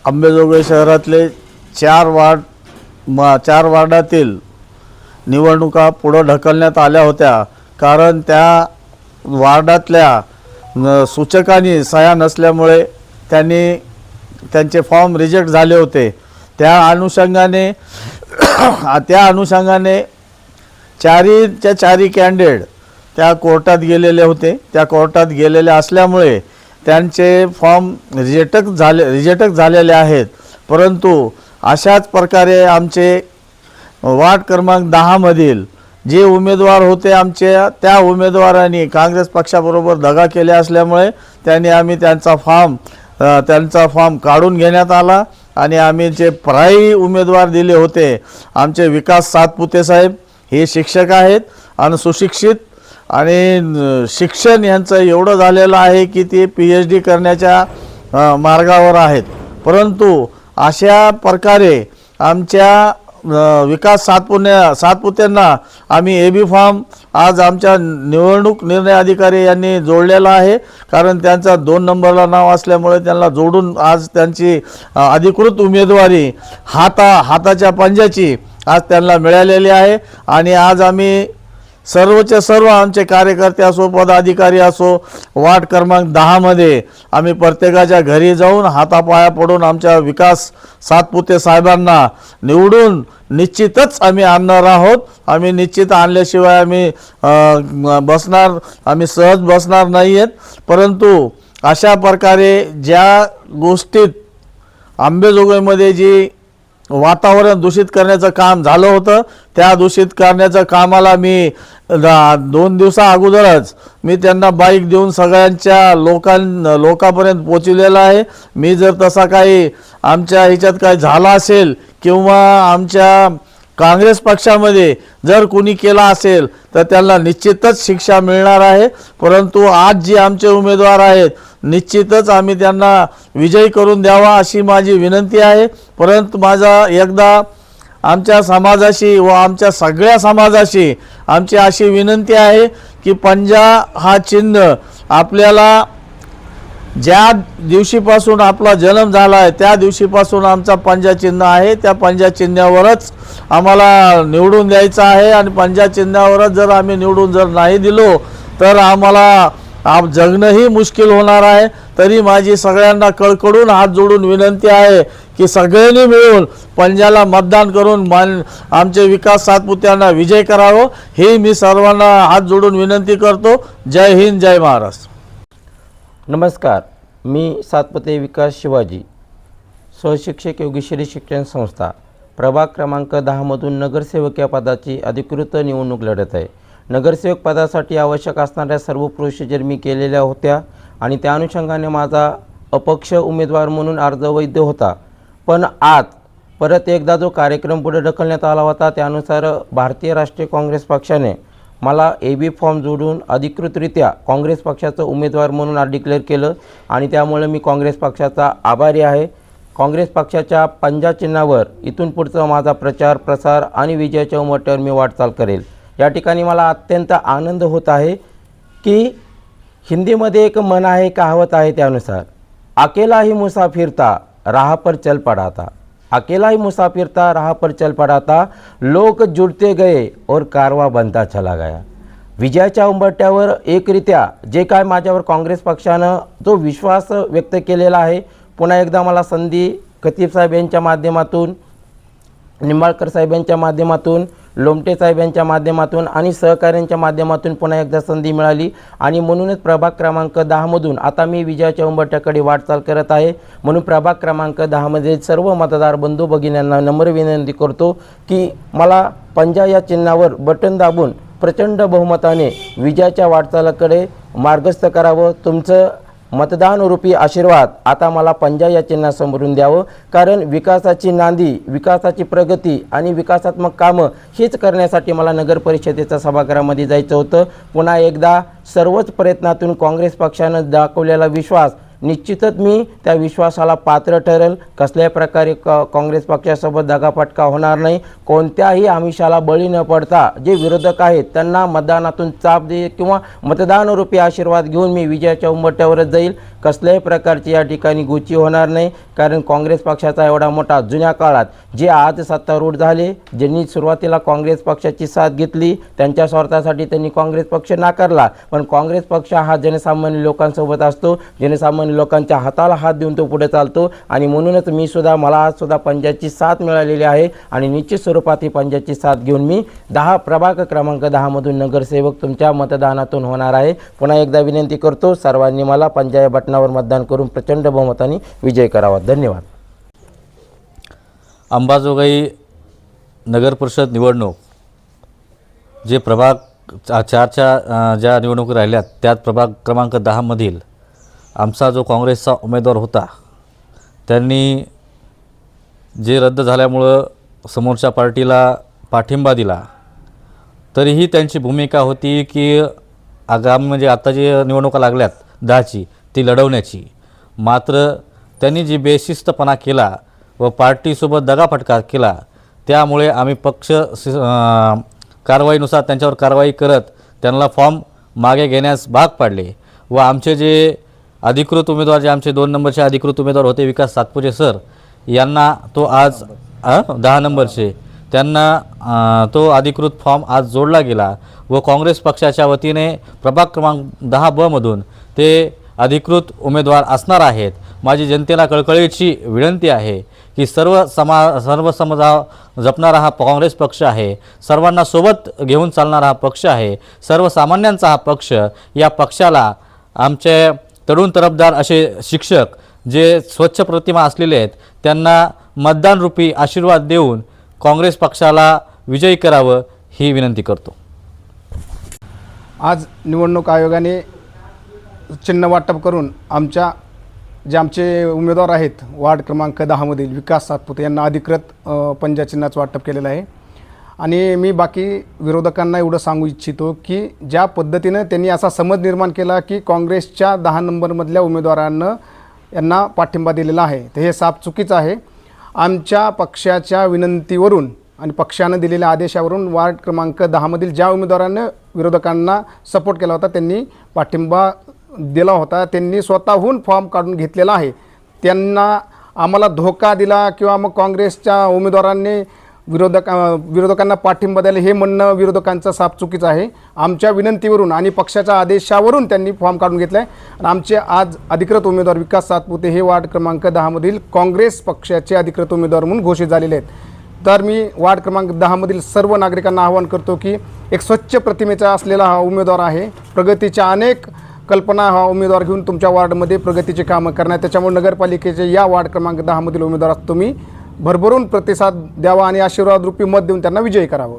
अंबेजोगाई शहरातले चार वार्डातील निवडणुका पुढे ढकलण्यात आल्या होत्या, कारण त्या वार्डातल्या सूचकांनी सह्या नसल्यामुळे त्यांचे फॉर्म रिजेक्ट झाले होते। त्या अनुषंगाने चारी कॅन्डिडेट त्या कोर्टात गेलेले होते। त्या कोर्टात गेलेले असल्यामुळे त्यांचे फॉर्म रिजेक्ट झालेले आहेत। परंतु अशाच प्रकारे आमचे वार्ड क्रमांक 10 मधील जे उमेदवार होते त्या उमेदवारांनी काँग्रेस पक्षाबरोबर दगा केले असल्यामुळे त्यांचा फॉर्म काढून घेण्यात आला आणि आम्ही जे पर्यायी उमेदवार दिले होते, आमचे विकास सातपुते साहेब हे शिक्षक आहेत आणि सुशिक्षित आणि शिक्षण यांचं एवढं झालेलं आहे की ते PhD करण्याच्या मार्गावर आहेत। परंतु अशा प्रकारे आमच्या विकास सातपुतेंना आम्ही AB फॉर्म आज आमच्या निवडणूक निर्णय अधिकारी यांनी जोडलेला आहे, कारण त्यांचा 2 नंबरला नाव असल्यामुळे त्यांना जोडून आज त्यांची अधिकृत उमेदवारी हाताच्या पंजाची आज त्यांना मिळालेली आहे। आणि आज आम्ही सर्वचे सर्व आमचे कार्यकर्ते असो, पदाधिकारी असो, वार्ड क्रमांक 10 मध्ये आम्ही प्रत्येकाच्या घरी जाऊन हातापाया पडून आमच्या विकास सातपुते साहेबांना निवडून निश्चितच आम्ही आणणार आहोत। आम्ही निश्चित आणल्याशिवाय आम्ही सहज बसणार नाहीत। परंतु अशा प्रकारे ज्या गोष्टीत अंबेजोगाईमध्ये जी वातावरण दूषित करण्याचं काम झालं होतं, त्या दूषित करण्याच्या कामाला मी 2 दिवसा अगोदरच मी त्यांना बाईक देऊन सगळ्यांच्या लोकांपर्यंत पोहोचलेला आहे। मी जर तसा काही आमच्या ह्याच्यात काही झाला असेल किंवा आमच्या काँग्रेस पक्षामध्ये जर कोणी केला असेल तर त्यांना निश्चितच शिक्षा मिळणार आहे। परंतु आज जे आमचे उमेदवार आहेत निश्चितच आम्ही त्यांना विजयी करून द्यावा अशी माझी विनंती आहे। परंतु माझा एकदा आमच्या समाजाशी व आमच्या सगळ्या समाजाशी आमची अशी विनंती आहे की पंजा हा चिन्ह आपल्याला ज्या दिवशीपासून आपला जन्म झाला आहे त्या दिवशीपासून आमचा पंजा चिन्ह आहे। त्या पंजा चिन्हावरच आम्हाला निवडून द्यायचं आहे आणि पंजा चिन्हावरच जर आम्ही निवडून जर नाही दिलो तर आम्हाला जगणंही मुश्किल होणार आहे। तरी माझी सगळ्यांना कळकळून हात जोडून विनंती आहे की सगळ्यांनी मिळून पंजाला मतदान करून आमचे विकास सातपुत्यांना विजय करावं, हे मी सर्वांना हात जोडून विनंती करतो। जय हिंद, जय महाराष्ट्र। नमस्कार, मी सातपुते विकास शिवाजी, सहशिक्षक योगेश्वरी शिक्षण संस्था प्रभाग क्रमांक 10 मधून नगरसेवक या पदाची अधिकृत निवडणूक लढत आहे। नगरसेवक पदासाठी आवश्यक असणाऱ्या सर्व प्रोसिजर मी केलेल्या होत्या आणि त्या अनुषंगाने माझा अपक्ष उमेदवार म्हणून अर्ज वैध होता। पण आज परत एकदा जो कार्यक्रम पुढे ढकलण्यात आला होता त्यानुसार भारतीय राष्ट्रीय काँग्रेस पक्षाने मला AB फॉर्म जोडून अधिकृतरित्या काँग्रेस पक्षाचा उमेदवार म्हणून डिक्लेअर केलं आणि त्यामुळे मी काँग्रेस पक्षाचा आभारी आहे। काँग्रेस पक्षाच्या पंजा चिन्हावर इथून पुढचा माझा प्रचार प्रसार आणि विजयाच्या उंबरठ्यावर मी वाटचाल करेल। या ठिकाणी मला अत्यंत आनंद होत आहे की हिंदीमध्ये एक म्हण आहे, कहावत आहे त्यानुसार अकेला ही मुसाफिर था राह पर चल पड़ा था, अकेला ही मुसाफिर था राह पर चल पड़ा था, लोग जुड़ते गए और कारवा बनता चला गया। विजयाच्या उंबरठ्यावर एकरित्या जे काय माझ्यावर काँग्रेस पक्षानं जो विश्वास व्यक्त केलेला आहे, पुन्हा एकदा मला संधी खतीब साहेब यांच्या माध्यमातून, निंबाळकर साहेब यांच्या माध्यमातून, लोमटे साहेब यांच्या माध्यमातून आणि सहकाऱ्यांच्या माध्यमातून पुन्हा एकदा संधी मिळाली आणि म्हणूनच प्रभाग क्रमांक 10 मधून आता मी विजयाच्या उंबरठ्याकडे वाटचाल करत आहे। म्हणून प्रभाग क्रमांक 10 मध्ये सर्व मतदार बंधू भगिनींना नम्र विनंती करतो की मला पंजा या चिन्हावर बटन दाबून प्रचंड बहुमताने विजयाच्या वाटचालीकडे मार्गस्थ करावं। तुमचं मतदानरूपी आशीर्वाद आता मला पंजा या चिन्हासमोरून द्यावं, कारण विकासाची नांदी, विकासाची प्रगती आणि विकासात्मक कामं हीच करण्यासाठी मला नगर परिषदेच्या सभागृहामध्ये जायचं होतं। पुन्हा एकदा सर्वच प्रयत्नातून काँग्रेस पक्षानं दाखवलेला विश्वास निश्चितच मी त्या विश्वासाला पात्र ठरेल। कसल्याही प्रकारे काँग्रेस पक्षासोबत दगाफटका होणार नाही। कोणत्याही आमिषाला बळी न पडता जे विरोधक आहेत त्यांना मतदानातून चाप दे किंवा मतदानरूपी आशीर्वाद घेऊन मी विजयाच्या उंबरठ्यावरच जाईल। कसल्याही प्रकारची या ठिकाणी गोची होणार नाही, कारण काँग्रेस पक्षाचा एवढा मोठा जुन्या काळात जे आज सत्तारूढ झाले, ज्यांनी सुरुवातीला काँग्रेस पक्षाची साथ घेतली, त्यांच्या स्वार्थासाठी त्यांनी काँग्रेस पक्ष नाकारला, पण काँग्रेस पक्ष हा जनसामान्य लोकांसोबत असतो, जनसामान्य लोकांच्या हाताला हात देऊन तो पुढे चालतो. आणि म्हणूनच मला आज सुद्धा पंजाची साथ मिळालेली आहे आणि निश्चित स्वरूपात ही पंजाची साथ घेऊन मी प्रभाग क्रमांक 10 मधून नगरसेवक तुमच्या मतदानातून होणार आहे. पुन्हा एकदा विनंती करतो, सर्वांनी मला पंजा या बटनावर मतदान करून प्रचंड बहुमताने विजय करावा. धन्यवाद. अंबाजोगाई नगर परिषद निवडणूक जे प्रभाग 4च्या ज्या निवडणुकी राहिल्यात त्यात प्रभाग क्रमांक 10 मधील आमचा जो काँग्रेसचा उमेदवार होता त्यांनी जे रद्द झाल्यामुळं समोरच्या पार्टीला पाठिंबा दिला, तरीही त्यांची भूमिका होती की आगामी म्हणजे आता जे निवडणुका लागल्यात 10ची ती लढवण्याची. मात्र त्यांनी जी बेशिस्तपणा केला व पार्टीसोबत दगाफटका केला, त्यामुळे आम्ही पक्ष कारवाईनुसार त्यांच्यावर कारवाई करत त्यांना फॉर्म मागे घेण्यास भाग पाडले. व आमचे जे अधिकृत उमेदवार, जे आमचे 2 नंबरचे अधिकृत उमेदवार होते विकास सातपुते सर, यांना तो आज 10 नंबरचे त्यांना तो अधिकृत फॉर्म आज जोडला गेला व काँग्रेस पक्षाच्या वतीने प्रभाग क्रमांक 10 मधून ते अधिकृत उमेदवार असणार आहेत. माझी जनतेला कळकळीची विनंती आहे की सर्व समाज जपणारा हा काँग्रेस पक्ष आहे, सर्वांना सोबत घेऊन चालणारा हा पक्ष आहे, सर्वसामान्यांचा हा पक्ष. या पक्षाला आमचे तरुण तरफदार असे शिक्षक जे स्वच्छ प्रतिमा असलेले आहेत त्यांना मतदानरूपी आशीर्वाद देऊन काँग्रेस पक्षाला विजयी करावं ही विनंती करतो. आज निवडणूक आयोगाने चिन्ह वाटप करून आमचे उमेदवार आहेत वार्ड क्रमांक 10 मधील विकास सातपुते यांना अधिकृत पंजा चिन्हाचं वाटप केलेलं आहे. आणि मी बाकी विरोधकांना एवढं सांगू इच्छितो की ज्या पद्धतीनं त्यांनी असा समज निर्माण केला की काँग्रेसच्या 10 नंबरमधल्या यांना पाठिंबा दिलेला आहे, तर हे साफ चुकीचं आहे. आमच्या पक्षाच्या विनंतीवरून आणि पक्षानं दिलेल्या आदेशावरून वार्ड क्रमांक 10 मधील ज्या उमेदवारानं विरोधकांना सपोर्ट केला होता, त्यांनी पाठिंबा दिला होता, त्यांनी स्वतःहून फॉर्म काढून घेतलेला आहे. त्यांना आम्हाला धोका दिला किंवा मग काँग्रेसच्या उमेदवारांनी विरोधकांना पाठिंबा द्यायला, हे म्हणणं विरोधकांचं साफ चुकीचं आहे. आमच्या विनंतीवरून आणि पक्षाच्या आदेशावरून त्यांनी फॉर्म काढून घेतला आहे. आणि आमचे आज अधिकृत उमेदवार विकास सातपुते हे वार्ड क्रमांक 10 मधील काँग्रेस पक्षाचे अधिकृत उमेदवार म्हणून घोषित झालेले आहेत. तर मी वार्ड क्रमांक 10 मधील सर्व नागरिकांना आवाहन करतो की एक स्वच्छ प्रतिमेचा असलेला हा उमेदवार आहे. प्रगतीच्या अनेक कल्पना हा उमेदवार घेऊन तुमच्या वार्डमध्ये प्रगतीचे कामं करणार. त्याच्यामुळे नगरपालिकेचे या वार्ड क्रमांक 10 मधील उमेदवारास तुम्ही भरभरून प्रतिसाद द्यावा आणि आशीर्वाद रूपी मत देऊन त्यांना विजयी करावं.